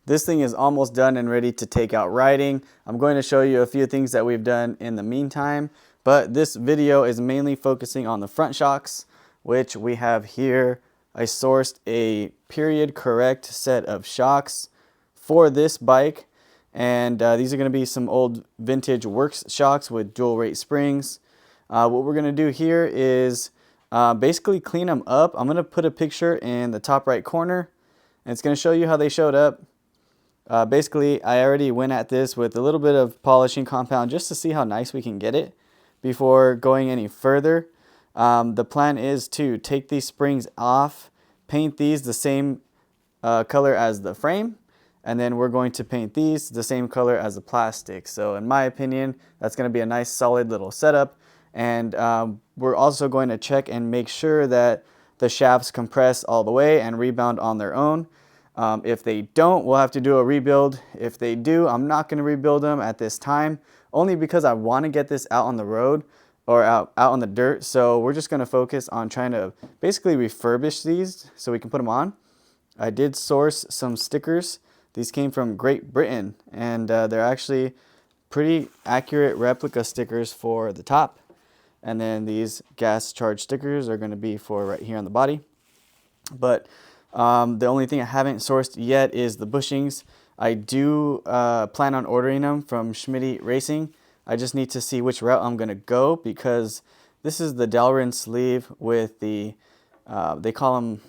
This thing is almost done and ready to take out riding. I'm going to show you a few things that we've done in the meantime, but this video is mainly focusing on the front shocks, which we have here. I sourced a period correct set of shocks for this bike, and these are going to be some old vintage Works shocks with dual rate springs. What we're going to do here is basically clean them up. I'm going to put a picture in the top right corner, and it's going to show you how they showed up. Basically, I already went at this with a little bit of polishing compound just to see how nice we can get it before going any further. The plan is to take these springs off, paint these the same color as the frame, and then we're going to paint these the same color as the plastic. So in my opinion, that's going to be a nice solid little setup. And we're also going to check and make sure that the shafts compress all the way and rebound on their own. If they don't, we'll have to do a rebuild. If they do, I'm not going to rebuild them at this time, only because I want to get this out on the road or out on the dirt. So we're just going to focus on trying to basically refurbish these so we can put them on. I did source some stickers. These came from Great Britain, and they're actually pretty accurate replica stickers for the top. And then these gas charge stickers are going to be for right here on the body. But the only thing I haven't sourced yet is the bushings. I do plan on ordering them from Schmidty Racing. I just need to see which route I'm going to go, because this is the Delrin sleeve with the, they call them,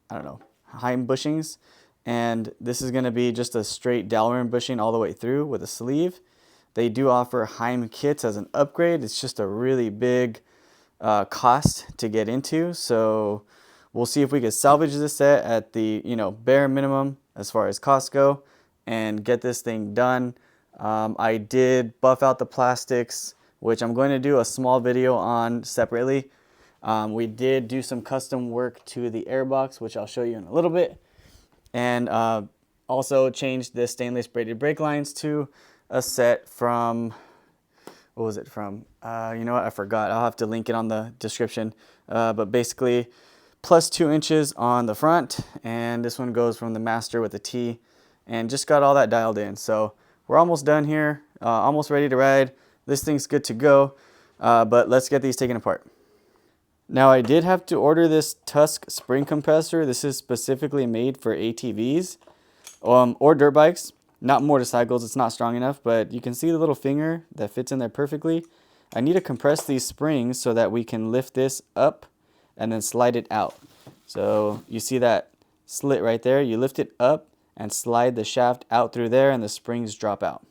I don't know, Heim bushings. And this is going to be just a straight Delrin bushing all the way through with a sleeve. They do offer Heim kits as an upgrade. It's just a really big cost to get into. So we'll see if we can salvage this set at the bare minimum as far as costs go and get this thing done. I did buff out the plastics, which I'm going to do a small video on separately. We did do some custom work to the airbox, which I'll show you in a little bit. And also changed the stainless braided brake lines to a set from, what was it from? You know what, I forgot. I'll have to link it on the description. But basically, plus 2 inches on the front, and this one goes from the master with a T, and just got all that dialed in. So we're almost done here, almost ready to ride. This thing's good to go, but let's get these taken apart. Now, I did have to order this Tusk spring compressor. This is specifically made for ATVs or dirt bikes, not motorcycles. It's not strong enough, but you can see the little finger that fits in there perfectly. I need to compress these springs so that we can lift this up and then slide it out. So you see that slit right there? You lift it up and slide the shaft out through there, and the springs drop out.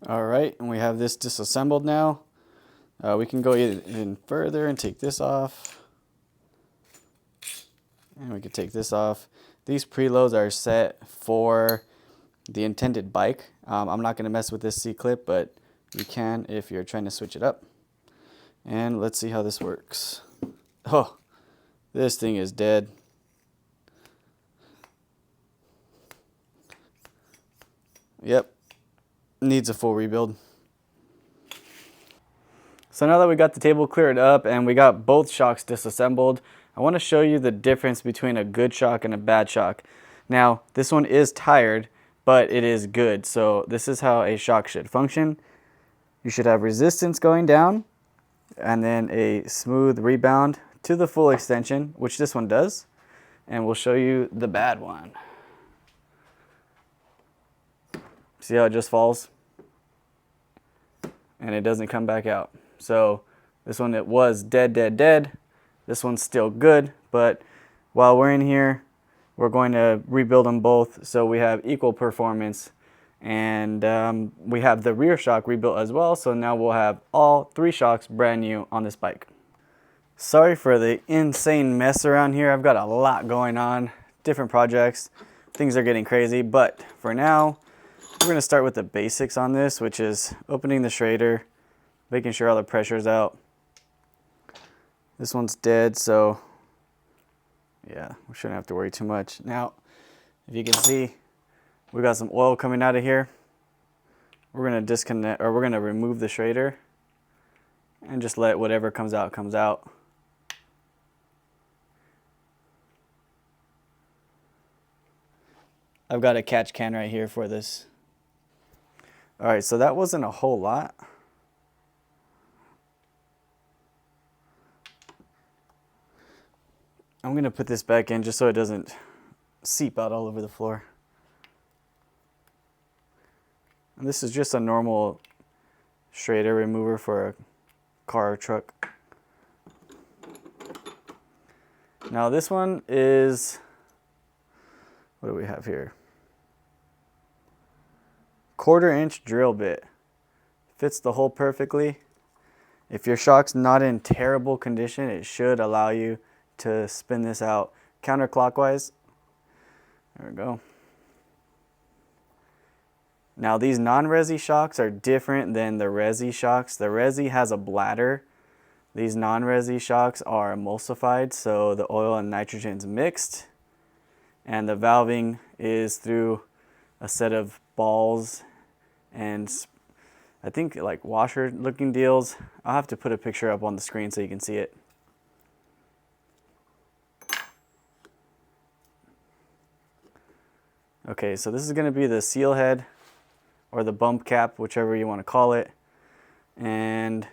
All right, and we have this disassembled now. We can go even further and take this off. And we can take this off. These preloads are set for the intended bike. I'm not going to mess with this C-clip, but you can if you're trying to switch it up. And let's see how this works. Oh, this thing is dead. Yep, needs a full rebuild. So now that we got the table cleared up and we got both shocks disassembled, I want to show you the difference between a good shock and a bad shock. Now, this one is tired, but it is good. So this is how a shock should function. You should have resistance going down and then a smooth rebound to the full extension, which this one does. And we'll show you the bad one. See how it just falls? And it doesn't come back out. So this one, it was dead, dead, dead. This one's still good, but while we're in here, we're going to rebuild them both so we have equal performance. And we have the rear shock rebuilt as well, so now we'll have all 3 shocks brand new on this bike. Sorry for the insane mess around here. I've got a lot going on, different projects. Things are getting crazy, but for now, we're going to start with the basics on this, which is opening the Schrader, making sure all the pressure's out. This one's dead, so yeah, we shouldn't have to worry too much. Now, if you can see, we got some oil coming out of here. We're going to disconnect, or we're going to remove the Schrader and just let whatever comes out comes out. I've got a catch can right here for this. All right, so that wasn't a whole lot. I'm going to put this back in just so it doesn't seep out all over the floor. And this is just a normal Schrader remover for a car or truck. Now this one is, what do we have here? 1/4-inch drill bit. Fits the hole perfectly. If your shock's not in terrible condition, it should allow you to spin this out counterclockwise. There we go. Now these non-resi shocks are different than the resi shocks. The resi has a bladder. These non-resi shocks are emulsified, so the oil and nitrogen's mixed. And the valving is through a set of balls and I think like washer looking deals. I'll have to put a picture up on the screen so you can see it. Okay, so this is going to be the seal head or the bump cap, whichever you want to call it. And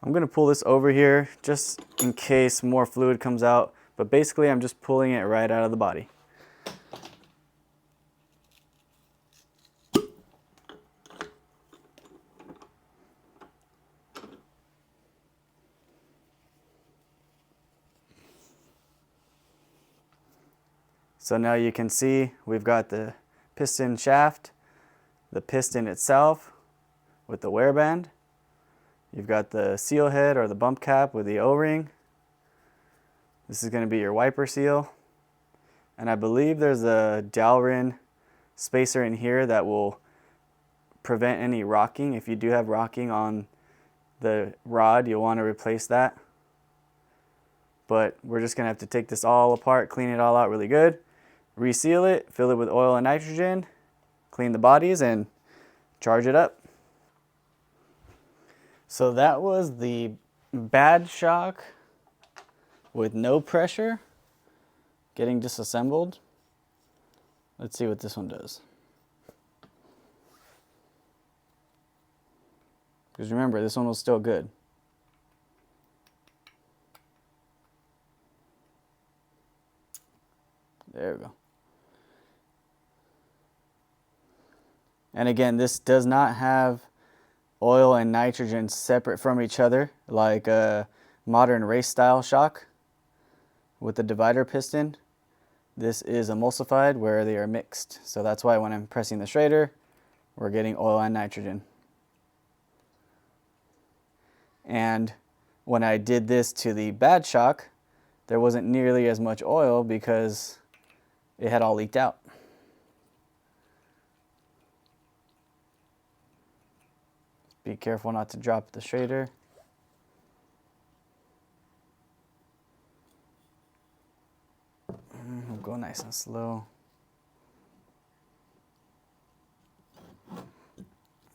I'm going to pull this over here just in case more fluid comes out. But basically, I'm just pulling it right out of the body. So now you can see we've got the piston shaft, the piston itself with the wear band. You've got the seal head or the bump cap with the O-ring. This is going to be your wiper seal. And I believe there's a Dalrin spacer in here that will prevent any rocking. If you do have rocking on the rod, you'll want to replace that. But we're just going to have to take this all apart, clean it all out really good. Reseal it, fill it with oil and nitrogen, clean the bodies, and charge it up. So that was the bad shock with no pressure getting disassembled. Let's see what this one does. Because remember, this one was still good. There we go. And again, this does not have oil and nitrogen separate from each other like a modern race style shock with the divider piston. This is emulsified where they are mixed. So that's why when I'm pressing the Schrader, we're getting oil and nitrogen. And when I did this to the bad shock, there wasn't nearly as much oil because it had all leaked out. Be careful not to drop the shader. We'll go nice and slow.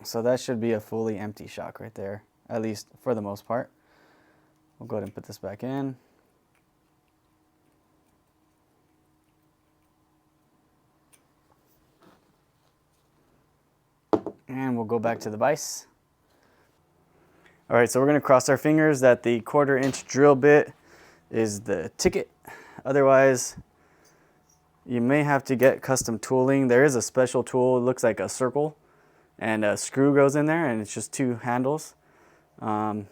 So that should be a fully empty shock right there, at least for the most part. We'll go ahead and put this back in. And we'll go back to the vise. All right, so we're gonna cross our fingers that the 1/4-inch drill bit is the ticket. Otherwise, you may have to get custom tooling. There is a special tool, it looks like a circle, and a screw goes in there, and it's just 2 handles. Or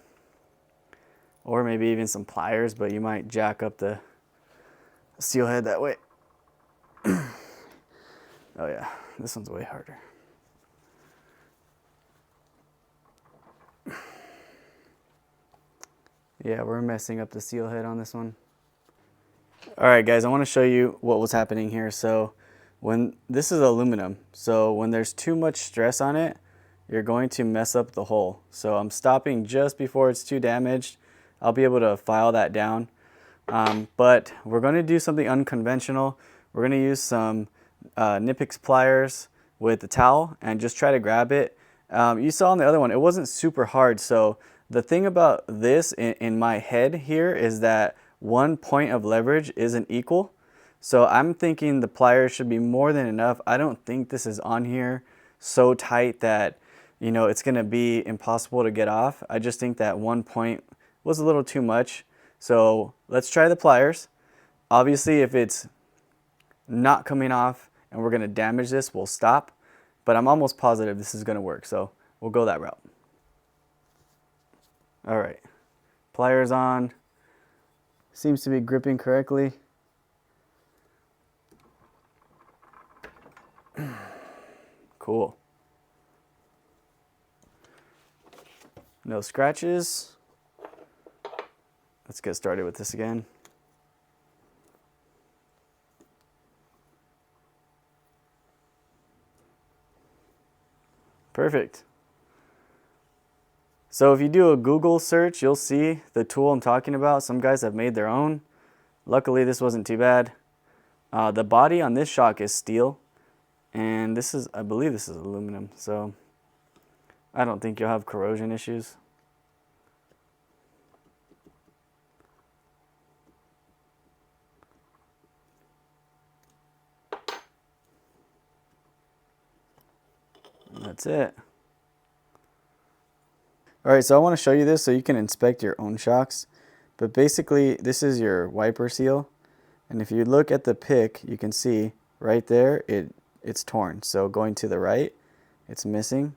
maybe even some pliers, but you might jack up the seal head that way. Oh yeah, this one's way harder. Yeah, we're messing up the seal head on this one. All right, guys, I want to show you what was happening here. So when this is aluminum, so when there's too much stress on it, you're going to mess up the hole. So I'm stopping just before it's too damaged. I'll be able to file that down. But we're going to do something unconventional. We're going to use some Knipex pliers with the towel and just try to grab it. You saw on the other one, it wasn't super hard. So the thing about this in my head here is that one point of leverage isn't equal. So I'm thinking the pliers should be more than enough. I don't think this is on here so tight that, you know, it's going to be impossible to get off. I just think that 1 point was a little too much. So let's try the pliers. Obviously, if it's not coming off and we're going to damage this, we'll stop. But I'm almost positive this is going to work. So we'll go that route. All right, pliers on. Seems to be gripping correctly. Cool. No scratches. Let's get started with this again. Perfect. So if you do a Google search, you'll see the tool I'm talking about. Some guys have made their own. Luckily, this wasn't too bad. The body on this shock is steel, and this is, I believe this is aluminum, so I don't think you'll have corrosion issues. And that's it. All right, so I want to show you this so you can inspect your own shocks. But basically, this is your wiper seal. And if you look at the pick, you can see right there, it's torn. So going to the right, it's missing.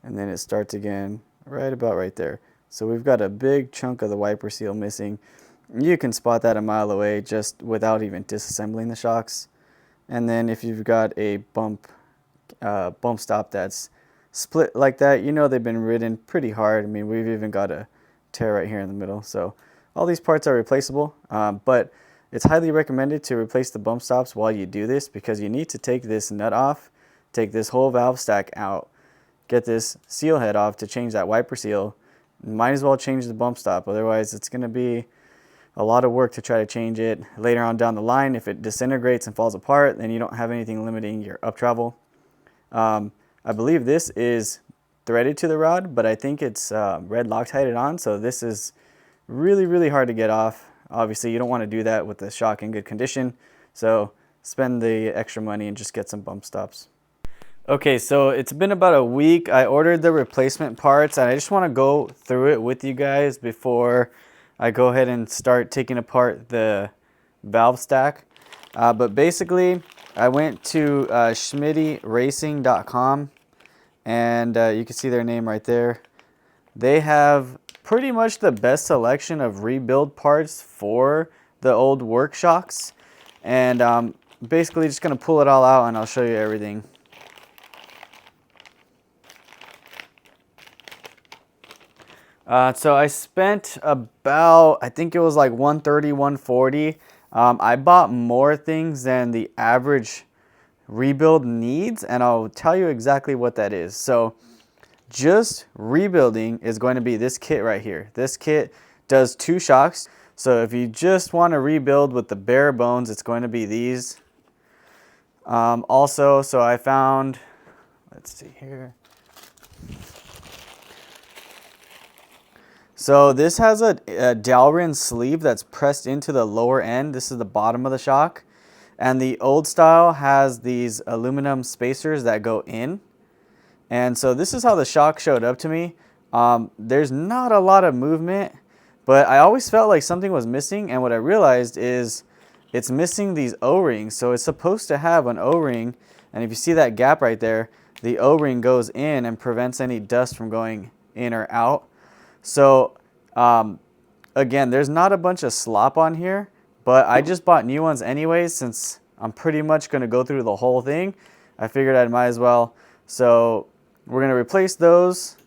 And then it starts again right about right there. So we've got a big chunk of the wiper seal missing. You can spot that a mile away just without even disassembling the shocks. And then if you've got a bump stop that's split like that, you know they've been ridden pretty hard. I mean, we've even got a tear right here in the middle. So all these parts are replaceable, but it's highly recommended to replace the bump stops while you do this, because you need to take this nut off, take this whole valve stack out, get this seal head off to change that wiper seal. Might as well change the bump stop, otherwise it's going to be a lot of work to try to change it later on down the line. If it disintegrates and falls apart, then you don't have anything limiting your up travel. I believe this is threaded to the rod, but I think it's red Loctited on, so this is really, really hard to get off. Obviously, you don't want to do that with the shock in good condition, so spend the extra money and just get some bump stops. Okay, so it's been about a week. I ordered the replacement parts, and I just want to go through it with you guys before I go ahead and start taking apart the valve stack. But basically, I went to schmittyracing.com, and you can see their name right there. They have pretty much the best selection of rebuild parts for the old work shocks. And basically just going to pull it all out and I'll show you everything. So I spent about, I think it was like 130, 140. I bought more things than the average rebuild needs, and I'll tell you exactly what that is. So just rebuilding is going to be this kit right here. This kit does 2 shocks. So if you just want to rebuild with the bare bones, it's going to be these. Also, so I found, let's see here. So this has a Dalrin sleeve that's pressed into the lower end. This is the bottom of the shock. And the old style has these aluminum spacers that go in. And so this is how the shock showed up to me. There's not a lot of movement, but I always felt like something was missing. And what I realized is it's missing these O-rings. So it's supposed to have an O-ring. And if you see that gap right there, the O-ring goes in and prevents any dust from going in or out. So again, there's not a bunch of slop on here, but I just bought new ones anyways since I'm pretty much going to go through the whole thing. I figured I might as well. So we're going to replace those.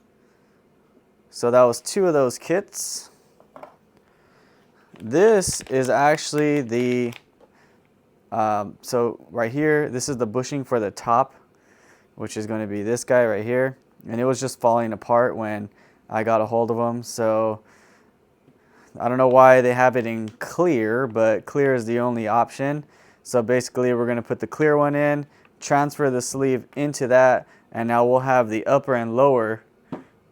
So that was 2 of those kits. This is actually the, so right here, this is the bushing for the top, which is going to be this guy right here. And it was just falling apart when I got a hold of them. So I don't know why they have it in clear, but clear is the only option. So basically we're going to put the clear one in, transfer the sleeve into that, and now we'll have the upper and lower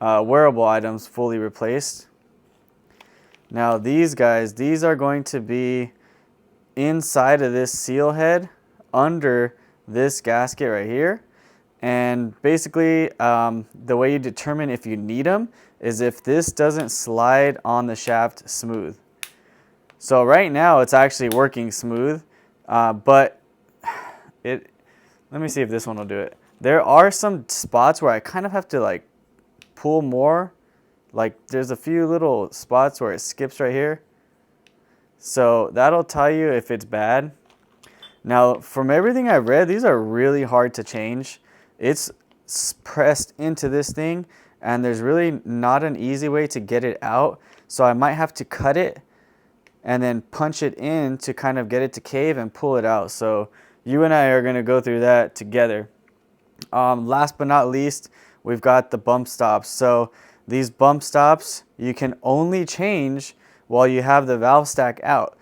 wearable items fully replaced. Now these guys, these are going to be inside of this seal head under this gasket right here. And basically the way you determine if you need them is if this doesn't slide on the shaft smooth. So right now it's actually working smooth, but let me see if this one will do it. There are some spots where I kind of have to like pull more. Like there's a few little spots where it skips right here. So that'll tell you if it's bad. Now from everything I've read, these are really hard to change. It's pressed into this thing and there's really not an easy way to get it out. So I might have to cut it and then punch it in to kind of get it to cave and pull it out. So you and I are going to go through that together. Last but not least, we've got the bump stops. So these bump stops you can only change while you have the valve stack out.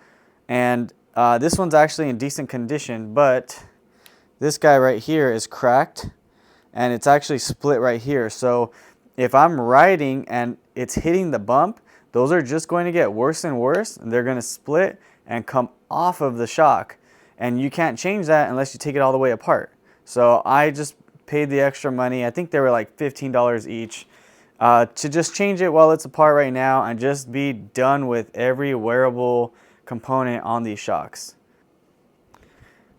And this one's actually in decent condition, but this guy right here is cracked and it's actually split right here. So if I'm riding and it's hitting the bump, those are just going to get worse and worse. And they're going to split and come off of the shock. And you can't change that unless you take it all the way apart. So I just paid the extra money. I think they were like $15 each to just change it while it's apart right now and just be done with every wearable component on these shocks.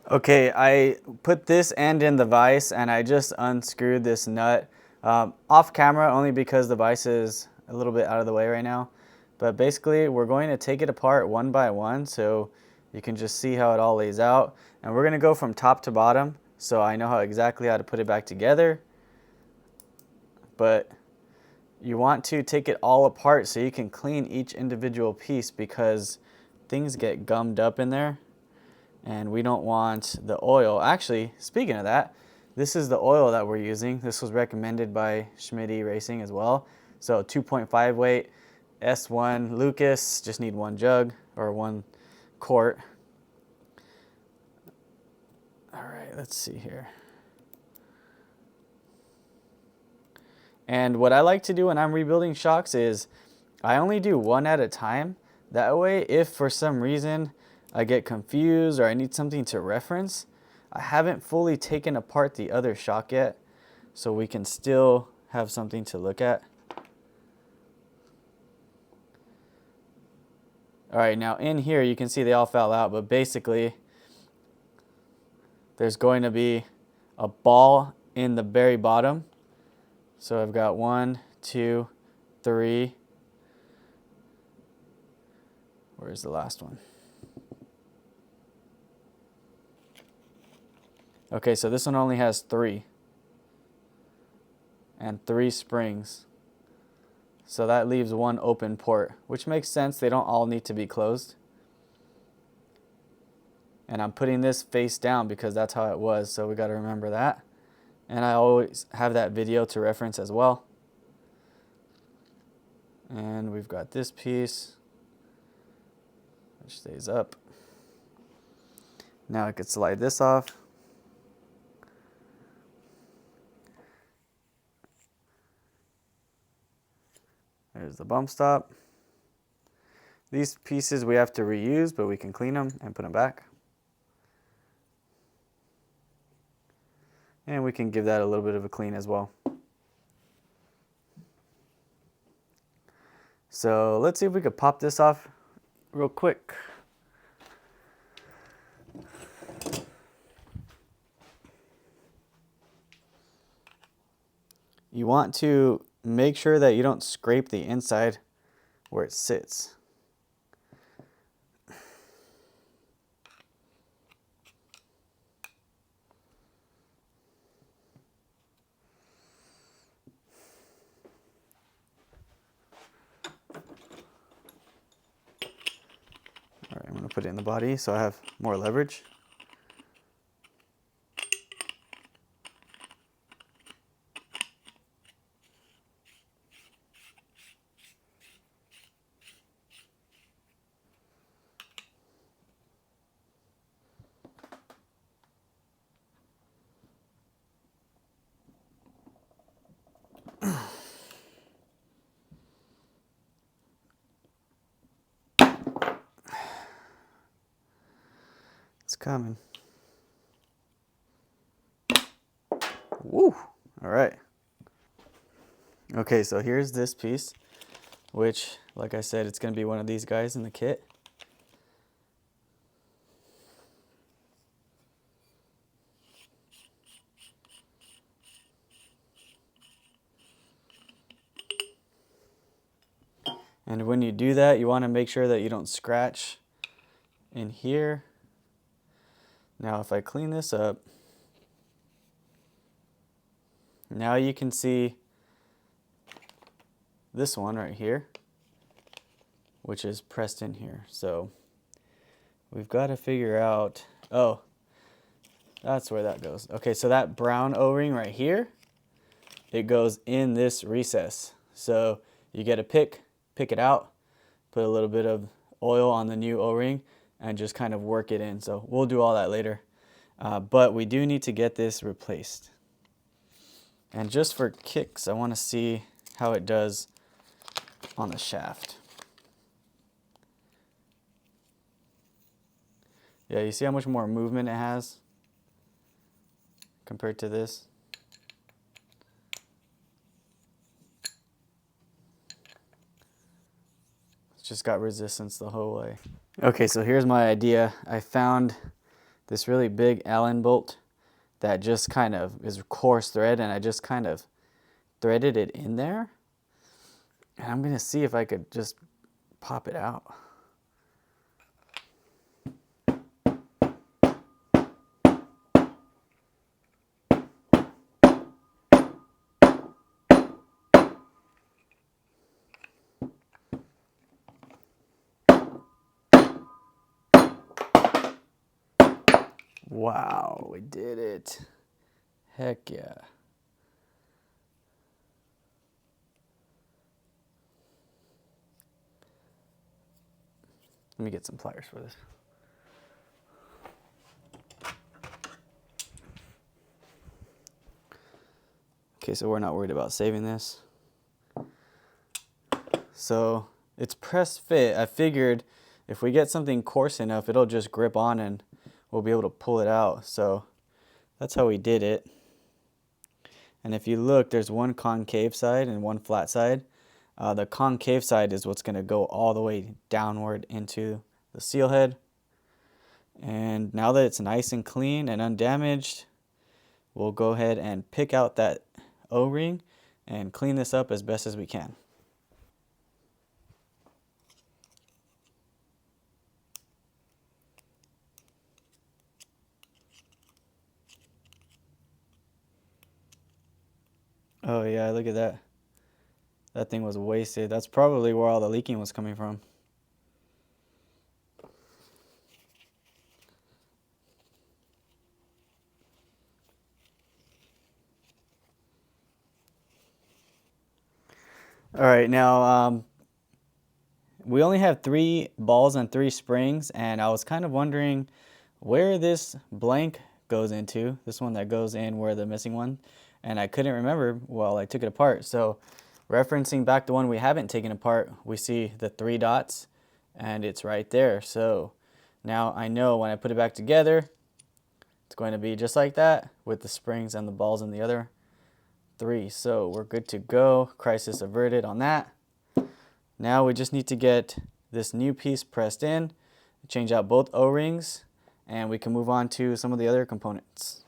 Okay, I put this end in the vise and I just unscrewed this nut off camera only because the vise is a little bit out of the way right now. But basically we're going to take it apart one by one so you can just see how it all lays out. And we're going to go from top to bottom so I know exactly how to put it back together. But you want to take it all apart so you can clean each individual piece because things get gummed up in there. And we don't want the oil. Actually, speaking of that, this is the oil that we're using. This was recommended by Schmidty Racing as well. So 2.5 weight, S1 Lucas, just need 1 jug or 1 quart. All right, let's see here. And what I like to do when I'm rebuilding shocks is I only do 1 at a time. That way, if for some reason I get confused or I need something to reference, I haven't fully taken apart the other shock yet, so we can still have something to look at. All right, now in here you can see they all fell out, but basically there's going to be a ball in the very bottom. So I've got 1, 2, 3. Where's the last one? Okay, so this one only has 3. And 3 springs. So that leaves one open port, which makes sense. They don't all need to be closed. And I'm putting this face down because that's how it was, so we got to remember that. And I always have that video to reference as well. And we've got this piece, which stays up. Now I could slide this off. There's the bump stop. These pieces we have to reuse, but we can clean them and put them back. And we can give that a little bit of a clean as well. So let's see if we could pop this off real quick. You want to make sure that you don't scrape the inside where it sits. All right, I'm going to put it in the body so I have more leverage. It's coming. Woo! All right. Okay, so here's this piece, which, like I said, it's going to be one of these guys in the kit. And when you do that, you want to make sure that you don't scratch in here. Now if I clean this up, now you can see this one right here, which is pressed in here. So we've got to figure out, oh, that's where that goes. Okay, so that brown O-ring right here, it goes in this recess. So you get a pick it out, put a little bit of oil on the new O-ring, and just kind of work it in. So we'll do all that later. But we do need to get this replaced. And just for kicks, I want to see how it does on the shaft. Yeah, you see how much more movement it has compared to this? It's just got resistance the whole way. Okay, so here's my idea. I found this really big Allen bolt that just kind of is coarse thread, and I just kind of threaded it in there. And I'm gonna see if I could just pop it out. Wow, we did it. Heck yeah. Let me get some pliers for this. Okay, so we're not worried about saving this. So it's press fit. I figured if we get something coarse enough, it'll just grip on and we'll be able to pull it out. So that's how we did it. And if you look, there's one concave side and one flat side. The concave side is what's going to go all the way downward into the seal head. And now that it's nice and clean and undamaged, we'll go ahead and pick out that O-ring and clean this up as best as we can. Oh yeah, look at that. That thing was wasted. That's probably where all the leaking was coming from. All right, now we only have 3 balls and 3 springs, and I was kind of wondering where this blank goes into, this one that goes in where the missing one, and I couldn't remember while I took it apart. So referencing back the one we haven't taken apart, we see the 3 dots and it's right there. So now I know when I put it back together, it's going to be just like that with the springs and the balls in the other 3. So we're good to go. Crisis averted on that. Now we just need to get this new piece pressed in, change out both O-rings, and we can move on to some of the other components.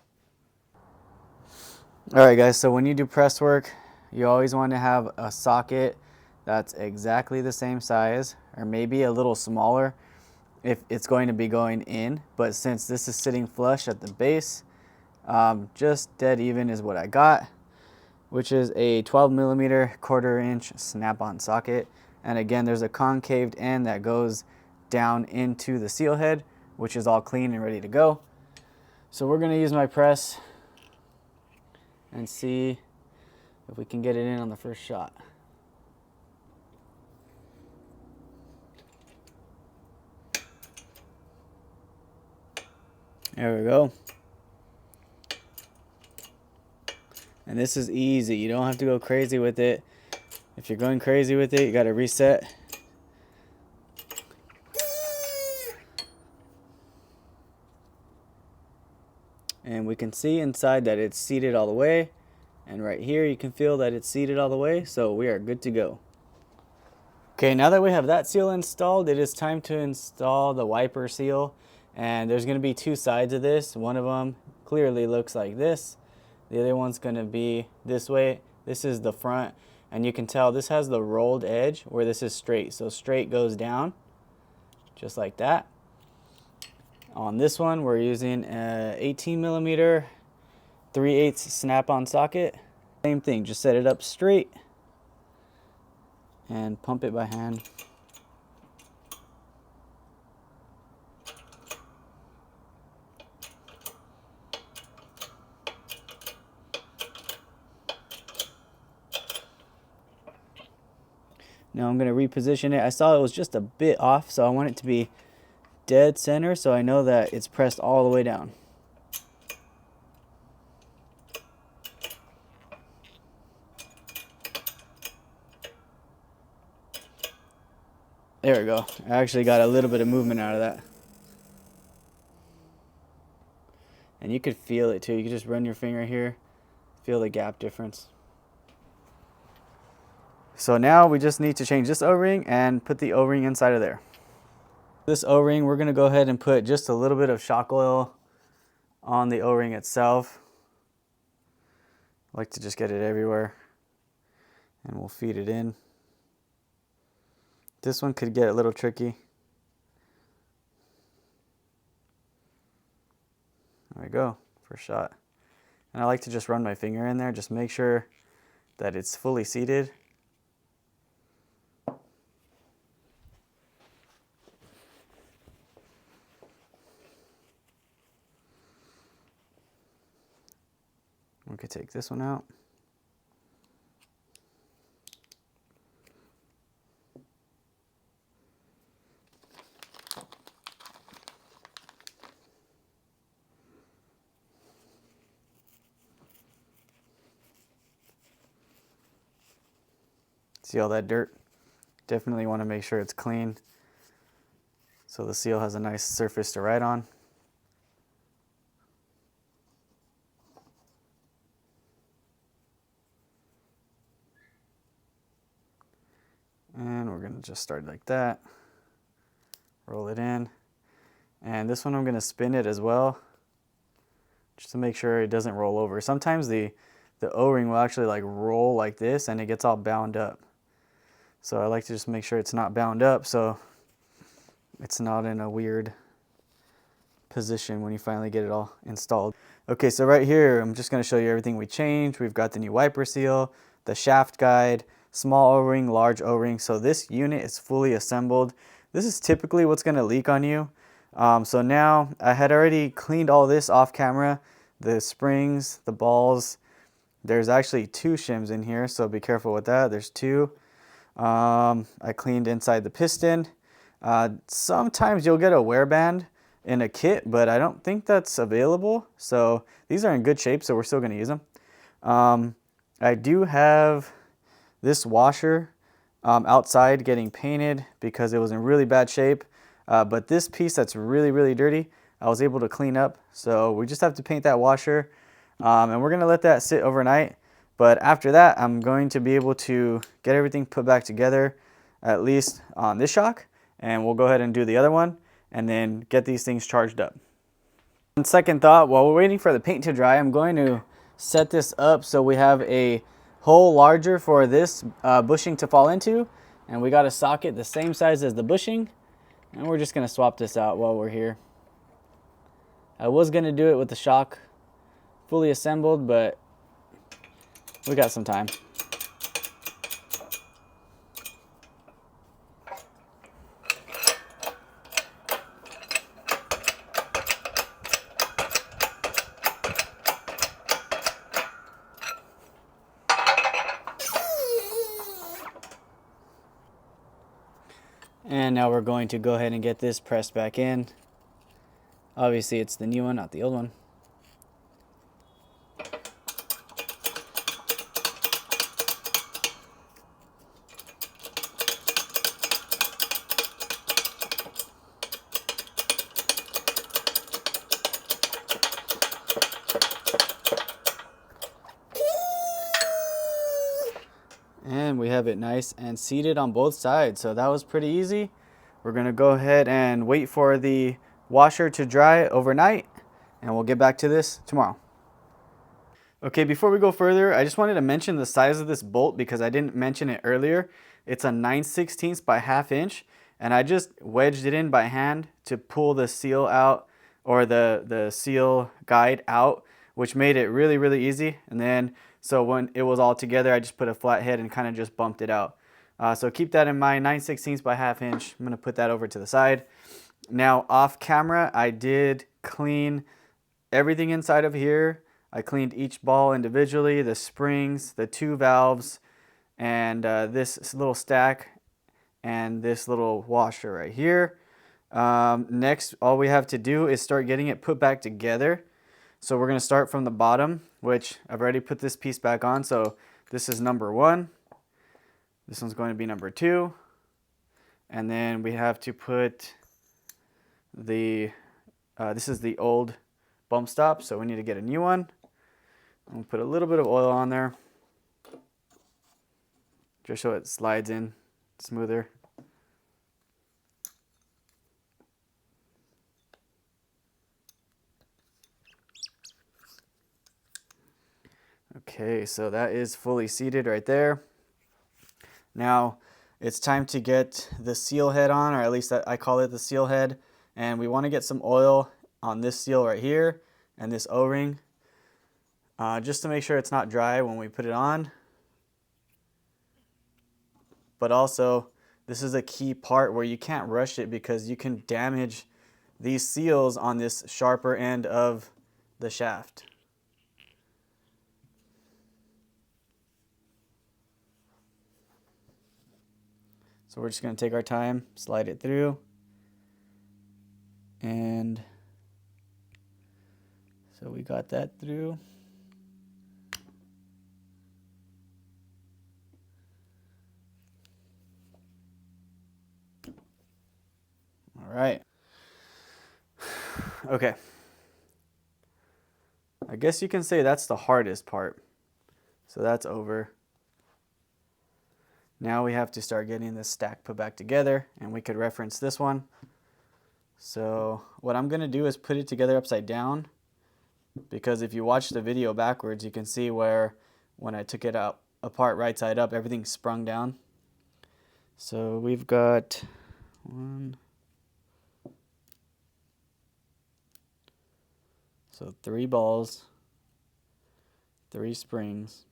Alright guys, so when you do press work, you always want to have a socket that's exactly the same size, or maybe a little smaller if it's going to be going in. But since this is sitting flush at the base, just dead even is what I got, which is a 12mm 1/4 inch snap-on socket. And again, there's a concaved end that goes down into the seal head, which is all clean and ready to go. So we're going to use my press and see if we can get it in on the first shot. There we go. And this is easy. You don't have to go crazy with it. If you're going crazy with it, you got to reset. And we can see inside that it's seated all the way. And right here you can feel that it's seated all the way. So we are good to go. Okay, now that we have that seal installed, it is time to install the wiper seal. And there's going to be 2 sides of this. One of them clearly looks like this. The other one's going to be this way. This is the front. And you can tell this has the rolled edge where this is straight. So straight goes down, just like that. On this one, we're using a 18mm 3/8 snap-on socket. Same thing, just set it up straight and pump it by hand. Now I'm going to reposition it. I saw it was just a bit off, so I want it to be dead center so I know that it's pressed all the way down. There we go. I actually got a little bit of movement out of that. And you could feel it too. You could just run your finger here, feel the gap difference. So now we just need to change this O-ring and put the O-ring inside of there. This O-ring, we're going to go ahead and put just a little bit of shock oil on the O-ring itself. I like to just get it everywhere, and we'll feed it in. This one could get a little tricky. There we go, first shot. And I like to just run my finger in there, just make sure that it's fully seated. We could take this one out. See all that dirt? Definitely want to make sure it's clean so the seal has a nice surface to write on. And we're going to just start like that. Roll it in. And this one I'm going to spin it as well, just to make sure it doesn't roll over. Sometimes the O-ring will actually like roll like this and it gets all bound up. So I like to just make sure it's not bound up so it's not in a weird position when you finally get it all installed. Okay, so right here I'm just going to show you everything we changed. We've got the new wiper seal, the shaft guide, small O-ring, large O-ring. So this unit is fully assembled. This is typically what's going to leak on you. So now I had already cleaned all this off camera, the springs, the balls. There's actually 2 shims in here, so be careful with that. There's 2. I cleaned inside the piston. Sometimes you'll get a wear band in a kit, but I don't think that's available. So these are in good shape, so we're still going to use them. I do have this washer outside getting painted because it was in really bad shape. But this piece that's really, really dirty, I was able to clean up. So we just have to paint that washer. And we're going to let that sit overnight. But after that, I'm going to be able to get everything put back together, at least on this shock. And we'll go ahead and do the other one and then get these things charged up. On second thought, while we're waiting for the paint to dry, I'm going to set this up so we have a hole larger for this bushing to fall into. And we got a socket the same size as the bushing. And we're just going to swap this out while we're here. I was going to do it with the shock fully assembled, but we got some time. And now we're going to go ahead and get this pressed back in. Obviously it's the new one, not the old one. And we have it nice and seated on both sides, so that was pretty easy. We're gonna go ahead and wait for the washer to dry overnight, and we'll get back to this tomorrow. Okay, before we go further, I just wanted to mention the size of this bolt because I didn't mention it earlier. It's a 9/16 by 1/2 inch, and I just wedged it in by hand to pull the seal out, or the seal guide out, which made it really, really easy. And then, so when it was all together, I just put a flat head and kind of just bumped it out. So keep that in mind, 9/16 by 1/2 inch. I'm gonna put that over to the side. Now off camera, I did clean everything inside of here. I cleaned each ball individually, the springs, the 2 valves, and this little stack, and this little washer right here. Next, all we have to do is start getting it put back together. So we're going to start from the bottom, which I've already put this piece back on. So this is number 1. This one's going to be number 2. And then we have to put the, this is the old bump stop, so we need to get a new one. I'll put a little bit of oil on there, just so it slides in smoother. Okay, so that is fully seated right there. Now it's time to get the seal head on, or at least I call it the seal head. And we want to get some oil on this seal right here and this O-ring, just to make sure it's not dry when we put it on. But also, this is a key part where you can't rush it because you can damage these seals on this sharper end of the shaft. So we're just going to take our time, slide it through. And so we got that through. All right. Okay. I guess you can say that's the hardest part. So that's over. Now we have to start getting this stack put back together, and we could reference this one. So what I'm going to do is put it together upside down, because if you watch the video backwards, you can see where when I took it out apart right side up, everything sprung down. So we've got 1, so 3 balls, 3 springs,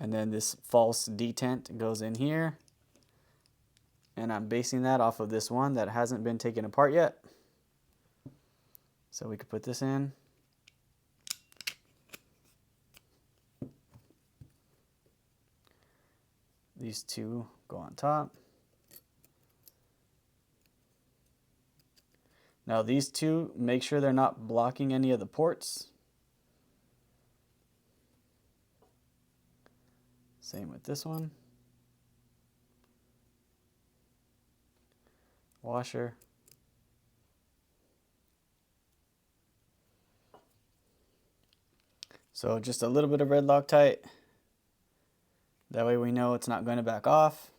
And then this false detent goes in here. And I'm basing that off of this one that hasn't been taken apart yet. So we could put this in. These two go on top. Now these two, make sure they're not blocking any of the ports. Same with this one. Washer. So just a little bit of red Loctite. That way we know it's not going to back off.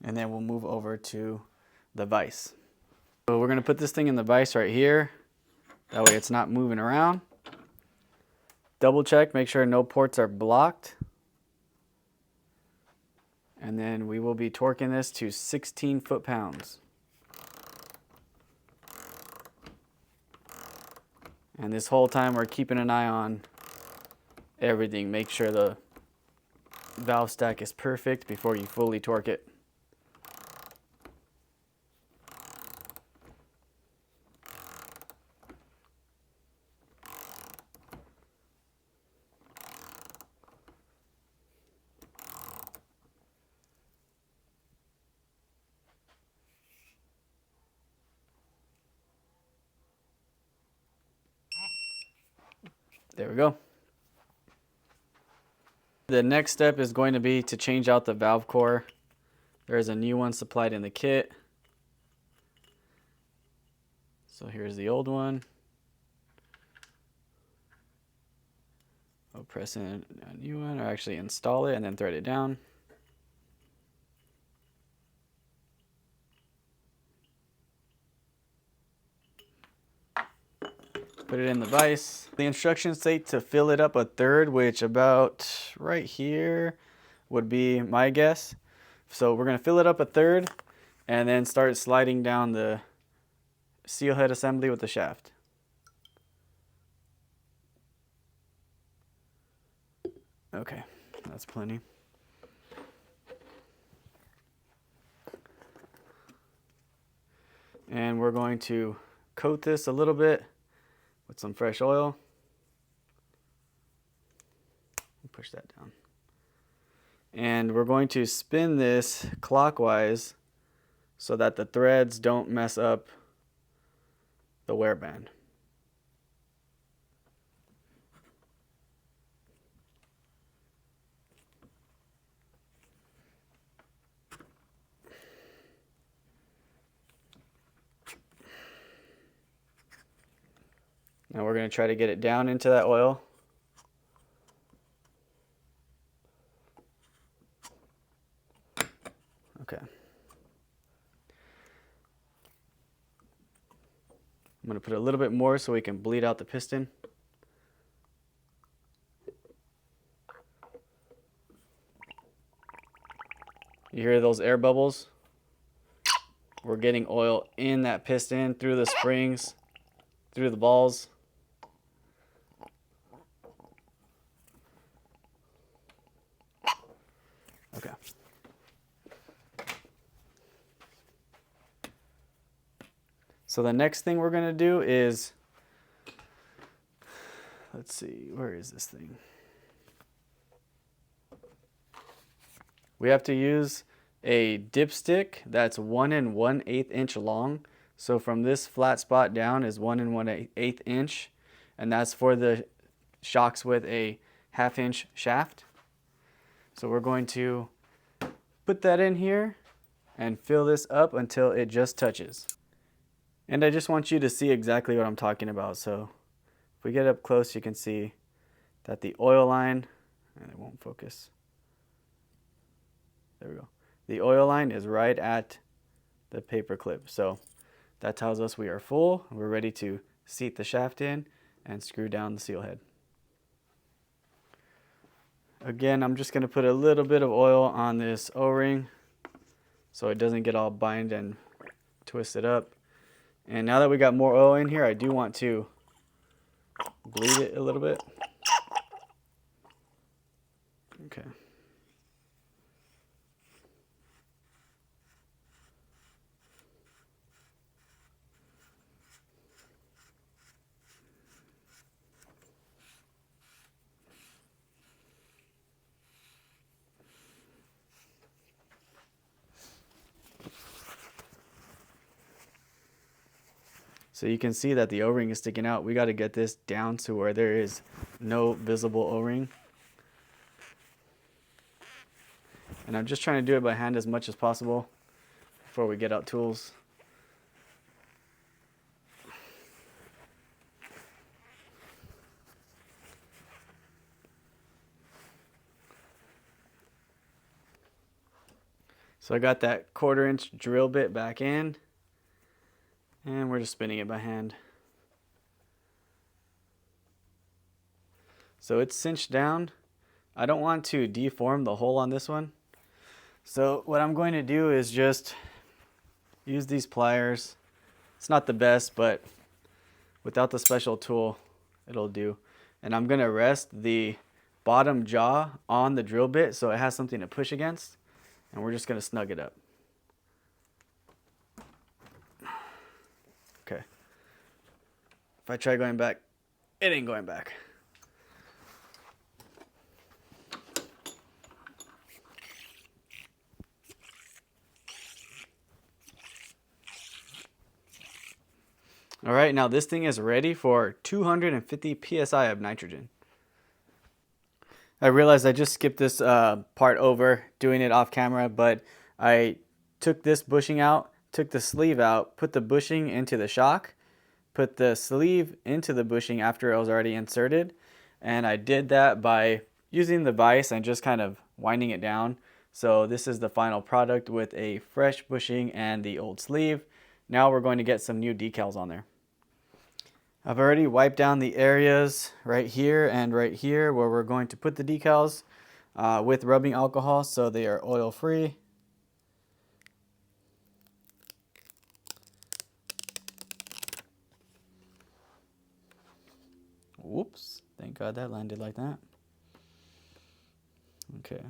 And then we'll move over to the vise. So we're going to put this thing in the vise right here. That way it's not moving around. Double check, make sure no ports are blocked. And then we will be torquing this to 16 foot-pounds. And this whole time we're keeping an eye on everything. Make sure the valve stack is perfect before you fully torque it. There we go. The next step is going to be to change out the valve core. There's a new one supplied in the kit. So here's the old one. I'll press in a new one, or actually install it and then thread it down. Put it in the vise. The instructions say to fill it up a third, which about right here would be my guess. So we're gonna fill it up a third and then start sliding down the seal head assembly with the shaft. Okay, that's plenty. And we're going to coat this a little bit with some fresh oil. Push that down. And we're going to spin this clockwise so that the threads don't mess up the wear band. Now we're going to try to get it down into that oil. Okay. I'm going to put a little bit more so we can bleed out the piston. You hear those air bubbles? We're getting oil in that piston, through the springs, through the balls. Okay. So the next thing we're going to do is, let's see, where is this thing? We have to use a dipstick that's 1 1/8 inch long. So from this flat spot down is 1 1/8 inch, and that's for the shocks with a 1/2 inch shaft. So we're going to put that in here and fill this up until it just touches. And I just want you to see exactly what I'm talking about. So if we get up close, you can see that the oil line, and it won't focus. There we go. The oil line is right at the paper clip. So that tells us we are full. We're ready to seat the shaft in and screw down the seal head. Again, I'm just going to put a little bit of oil on this O-ring so it doesn't get all bind and twist it up. And now that we got more oil in here, I do want to bleed it a little bit. Okay. So you can see that the O-ring is sticking out. We got to get this down to where there is no visible O-ring. And I'm just trying to do it by hand as much as possible before we get out tools. So I got that 1/4 inch drill bit back in, and we're just spinning it by hand. So it's cinched down. I don't want to deform the hole on this one. So what I'm going to do is just use these pliers. It's not the best, but without the special tool, it'll do. And I'm gonna rest the bottom jaw on the drill bit so it has something to push against. And we're just gonna snug it up. Okay. If I try going back, it ain't going back. All right, now this thing is ready for 250 PSI of nitrogen. I realized I just skipped this part over doing it off camera, but I took this bushing out, took the sleeve out, put the bushing into the shock, put the sleeve into the bushing after it was already inserted, and I did that by using the vise and just kind of winding it down. So this is the final product with a fresh bushing and the old sleeve. Now we're going to get some new decals on there. I've already wiped down the areas right here and right here where we're going to put the decals with rubbing alcohol so they are oil free. Whoops, thank God that landed like that. Okay.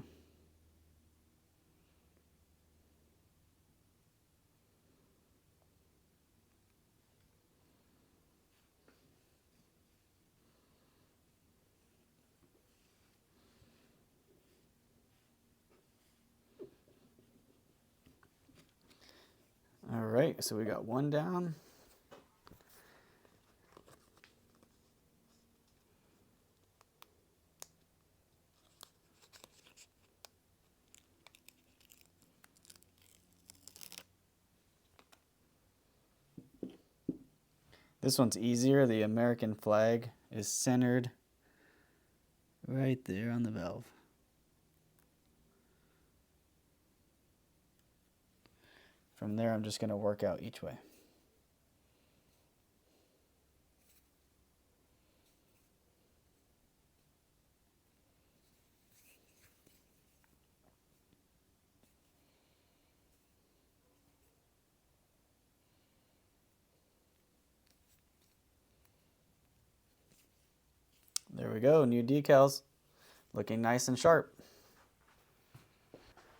All right, so we got one down. This one's easier. The American flag is centered right there on the valve. From there, I'm just going to work out each way. There we go, new decals, looking nice and sharp.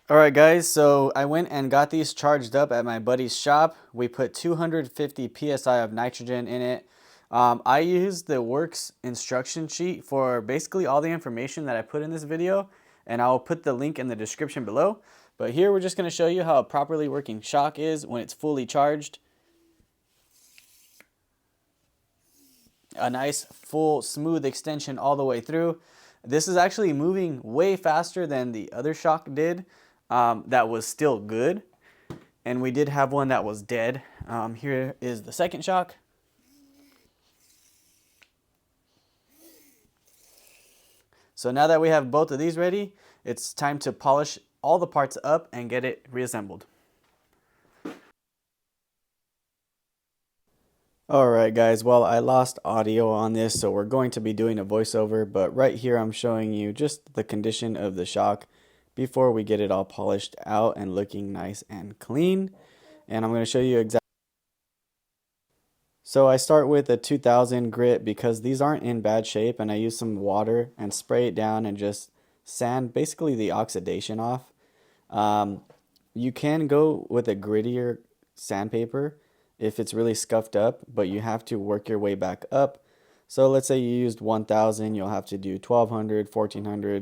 Alright guys, so I went and got these charged up at my buddy's shop. We put 250 PSI of nitrogen in it. I used the works instruction sheet for basically all the information that I put in this video, and I'll put the link in the description below. But here we're just going to show you how a properly working shock is when it's fully charged. A nice full smooth extension all the way through. This is actually moving way faster than the other shock did. That was still good, and we did have one that was dead. Here is the second shock. So now that we have both of these ready, it's time to polish all the parts up and get it reassembled. Alright guys, well I lost audio on this, so we're going to be doing a voiceover, but right here I'm showing you just the condition of the shock before we get it all polished out and looking nice and clean. And I'm going to show you exactly So I start with a 2000 grit because these aren't in bad shape, and I use some water and spray it down and just sand basically the oxidation off. Um, you can go with a grittier sandpaper if it's really scuffed up, but you have to work your way back up. So let's say you used 1000, you'll have to do 1200, 1400,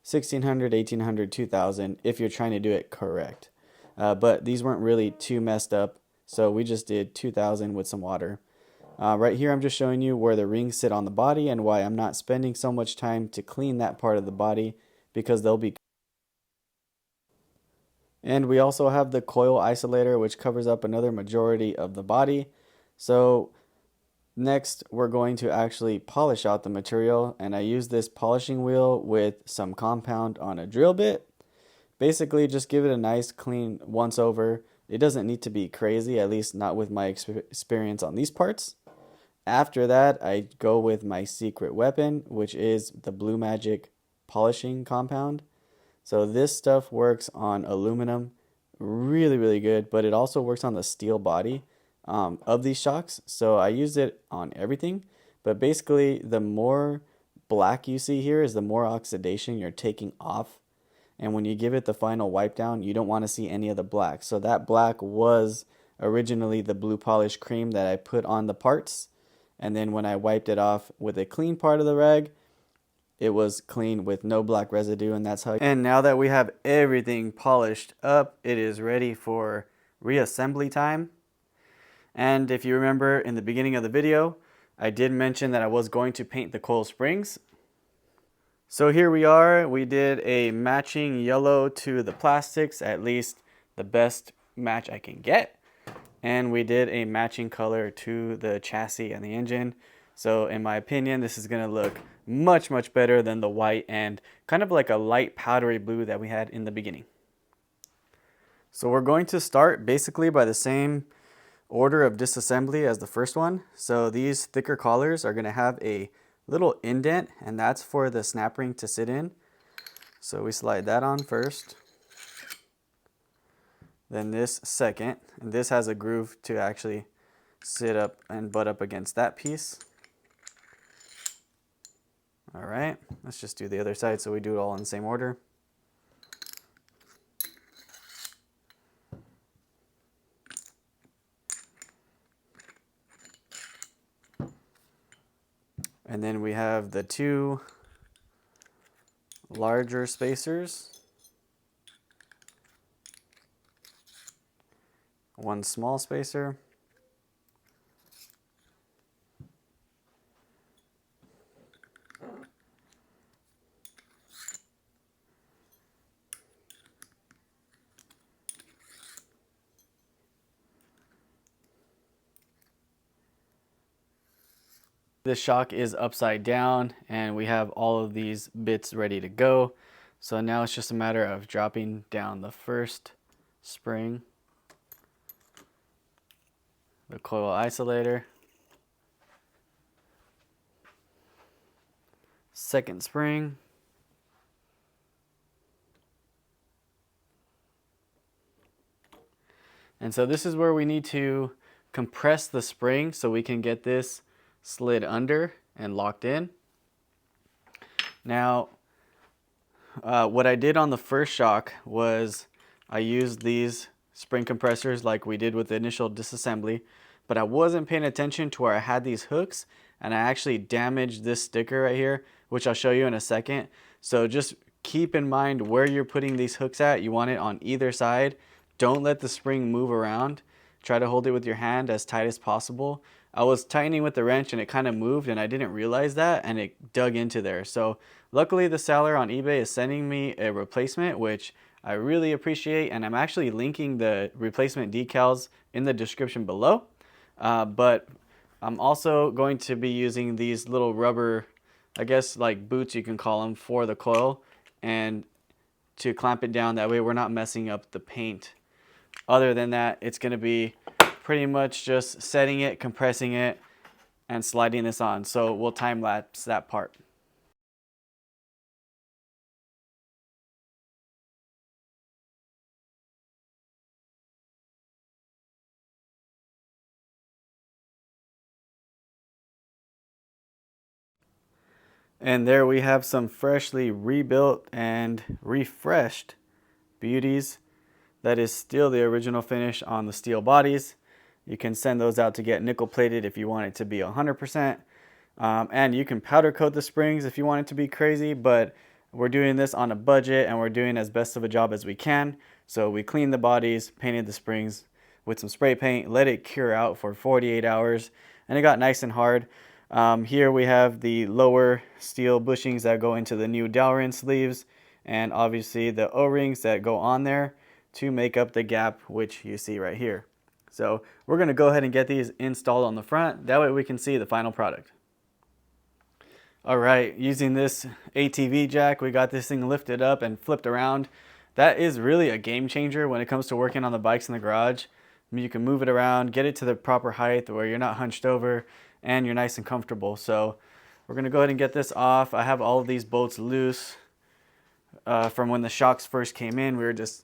1600, 1800, 2000 if you're trying to do it correct. But these weren't really too messed up, so we just did 2000 with some water. Right here I'm just showing you where the rings sit on the body and why I'm not spending so much time to clean that part of the body, because they'll be. And we also have the coil isolator, which covers up another majority of the body. So next we're going to actually polish out the material, and I use this polishing wheel with some compound on a drill bit. Basically just give it a nice clean once over. It doesn't need to be crazy, at least not with my experience on these parts. After that, I go with my secret weapon, which is the Blue Magic polishing compound. So this stuff works on aluminum really, really good, but it also works on the steel body of these shocks. So I use it on everything, but basically the more black you see here is the more oxidation you're taking off. And when you give it the final wipe down, you don't want to see any of the black. So that black was originally the blue polish cream that I put on the parts. And then when I wiped it off with a clean part of the rag, it was clean with no black residue, and that's how. And now that we have everything polished up, it is ready for reassembly time. And if you remember in the beginning of the video, I did mention that I was going to paint the coil springs. So here we are. We did a matching yellow to the plastics, at least the best match I can get. And we did a matching color to the chassis and the engine. So in my opinion, this is going to look much, much better than the white and kind of like a light powdery blue that we had in the beginning. So we're going to start basically by the same order of disassembly as the first one. So these thicker collars are going to have a little indent, and that's for the snap ring to sit in. So we slide that on first. Then this second, and this has a groove to actually sit up and butt up against that piece. All right, let's just do the other side so we do it all in the same order. And then we have the two larger spacers, one small spacer, this shock is upside down, and we have all of these bits ready to go. So now it's just a matter of dropping down the first spring, the coil isolator, second spring, and so this is where we need to compress the spring so we can get this slid under and locked in. Now, what I did on the first shock was I used these spring compressors like we did with the initial disassembly, but I wasn't paying attention to where I had these hooks, and I actually damaged this sticker right here, which I'll show you in a second. So just keep in mind where you're putting these hooks at. You want it on either side. Don't let the spring move around. Try to hold it with your hand as tight as possible. I was tightening with the wrench and it kind of moved, and I didn't realize that, and it dug into there. So luckily the seller on eBay is sending me a replacement, which I really appreciate, and I'm actually linking the replacement decals in the description below. But I'm also going to be using these little rubber, I guess like boots you can call them, for the coil, and to clamp it down. That way we're not messing up the paint. Other than that, it's going to be pretty much just setting it, compressing it, and sliding this on. So we'll time lapse that part. And there we have some freshly rebuilt and refreshed beauties. That is still the original finish on the steel bodies. You can send those out to get nickel plated if you want it to be 100%. And you can powder coat the springs if you want it to be crazy, but we're doing this on a budget and we're doing as best of a job as we can. So we cleaned the bodies, painted the springs with some spray paint, let it cure out for 48 hours, and it got nice and hard. Here we have the lower steel bushings that go into the new Delrin sleeves, and obviously the O-rings that go on there to make up the gap, which you see right here. So we're going to go ahead and get these installed on the front. That way we can see the final product. All right, using this ATV Jack, we got this thing lifted up and flipped around. That is really a game changer when it comes to working on the bikes in the garage. I mean, you can move it around, get it to the proper height where you're not hunched over and you're nice and comfortable. So we're gonna go ahead and get this off. I have all of these bolts loose from when the shocks first came in. We were just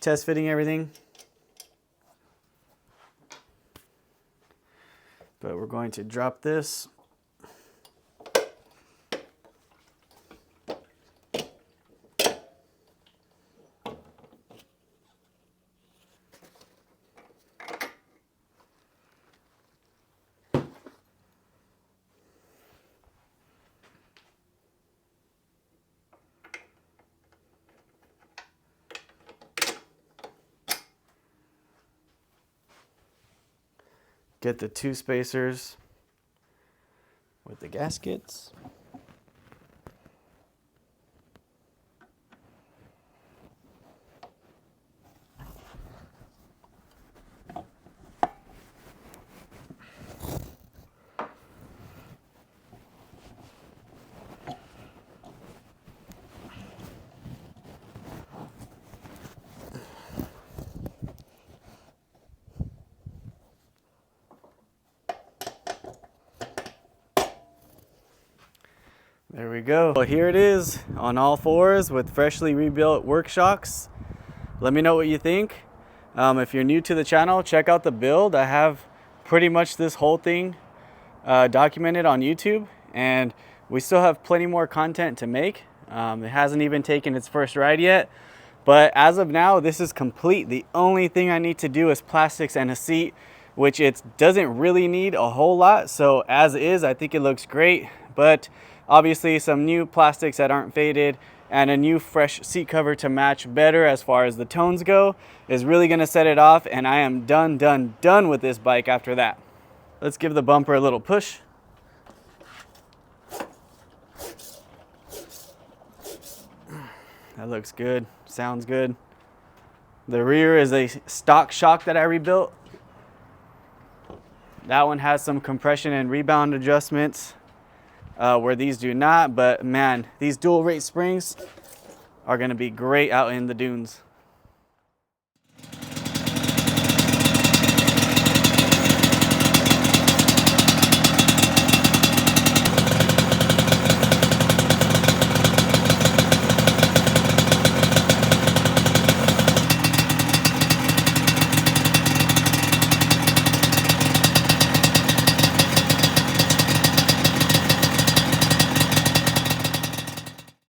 test fitting everything. But we're going to drop this. Get the two spacers with the gaskets. There we go. Well, here it is on all fours with freshly rebuilt work shocks. Let me know what you think. If you're new to the channel, check out the build. I have pretty much this whole thing documented on YouTube, and we still have plenty more content to make. It hasn't even taken its first ride yet, but as of now, this is complete. The only thing I need to do is plastics and a seat, which it doesn't really need a whole lot. So as is, I think it looks great, but obviously some new plastics that aren't faded and a new fresh seat cover to match better as far as the tones go is really gonna set it off, and I am done with this bike after that. Let's give the bumper a little push. That looks good, sounds good. The rear is a stock shock that I rebuilt. That one has some compression and rebound adjustments where these do not, but man, these dual rate springs are gonna be great out in the dunes.